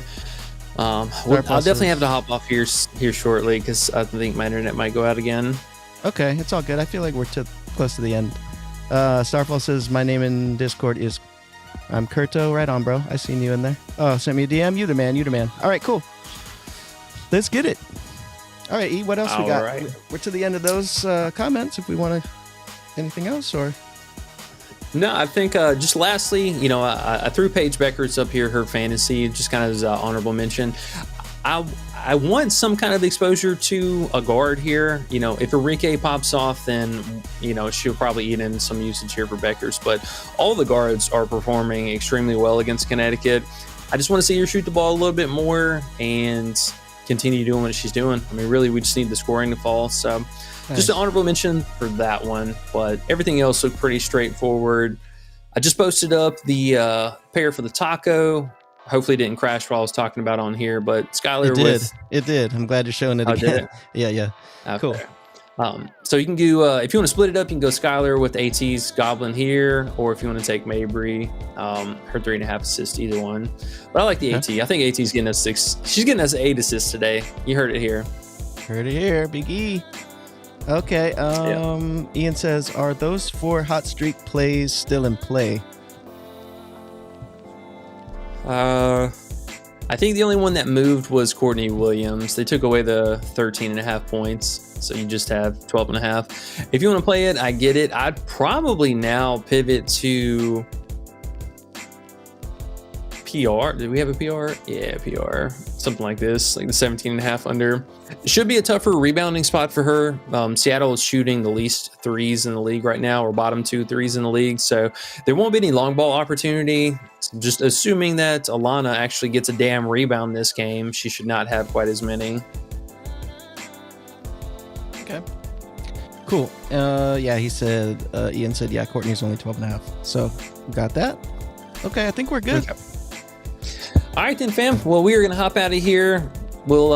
I'll definitely have to hop off here shortly because I think my internet might go out again. Okay, it's all good. I feel like we're close to the end. Starfall says, "My name in Discord is I'm Kurto." Right on, bro. I seen you in there. Oh, sent me a DM. You the man. All right, cool. Let's get it. All right, E, what else we got? Right. We're to the end of those comments. If we want to, anything else or? No, I think just lastly, I threw Paige Beckers up here, her fantasy, just kind of as an honorable mention. I want some kind of exposure to a guard here. If Enrique pops off, then, she'll probably eat in some usage here for Beckers. But all the guards are performing extremely well against Connecticut. I just want to see her shoot the ball a little bit more and continue doing what she's doing. I mean, really, we just need the scoring to fall. So nice. Just an honorable mention for that one. But everything else looked pretty straightforward. I just posted up the pair for the taco. Hopefully it didn't crash while I was talking about on here, but Skylar It did. I'm glad you're showing it again. Yeah. Okay. Cool. So you can do, if you want to split it up, you can go Skylar with AT's Goblin here, or if you want to take Mabry, her 3.5 assists, either one. But I like the AT. I think AT's getting us 6. She's getting us 8 assists today. You heard it here. Heard it here, Big E. Okay. Ian says, "Are those 4 hot streak plays still in play?" I think the only one that moved was Courtney Williams. They took away the 13.5 points, so you just have 12.5. If you want to play it, I get it. I'd probably now pivot to PR. Did we have a PR? Yeah, PR. Something like this, like the 17.5 under. It should be a tougher rebounding spot for her. Seattle is shooting the least threes in the league right now, or bottom 2 threes in the league. So there won't be any long ball opportunity. Just assuming that Alana actually gets a damn rebound this game, she should not have quite as many. Okay. Cool. He said, Ian said, yeah, Courtney's only 12.5. So got that. Okay, I think we're good. Okay. All right then, fam. Well, we are going to hop out of here. We'll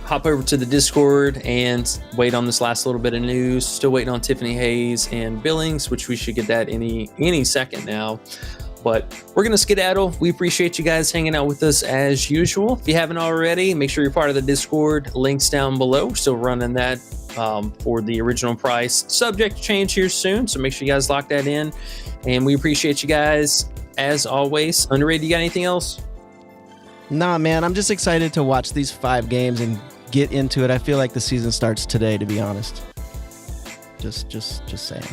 hop over to the Discord and wait on this last little bit of news. Still waiting on Tiffany Hayes and Billings, which we should get that any second now. But we're going to skedaddle. We appreciate you guys hanging out with us as usual. If you haven't already, make sure you're part of the Discord. Links down below. We're still running that for the original price. Subject to change here soon, so make sure you guys lock that in. And we appreciate you guys as always. Underrated, you got anything else? Nah, man, I'm just excited to watch these 5 games and get into it. I feel like the season starts today, to be honest. Just saying.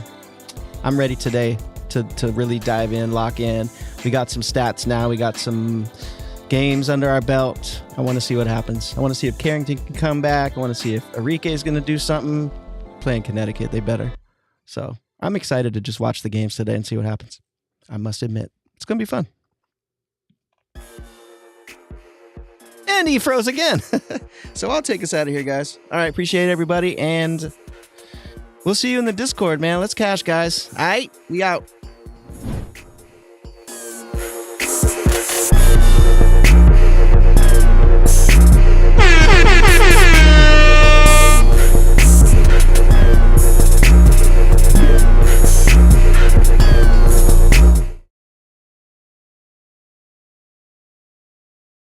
I'm ready today to really dive in, lock in. We got some stats now. We got some games under our belt. I want to see what happens. I want to see if Carrington can come back. I want to see if Arike is going to do something. Playing Connecticut, they better. So I'm excited to just watch the games today and see what happens. I must admit, it's going to be fun. And he froze again. So I'll take us out of here, guys. All right, appreciate everybody, and we'll see you in the Discord, man. Let's cash, guys. All right, we out.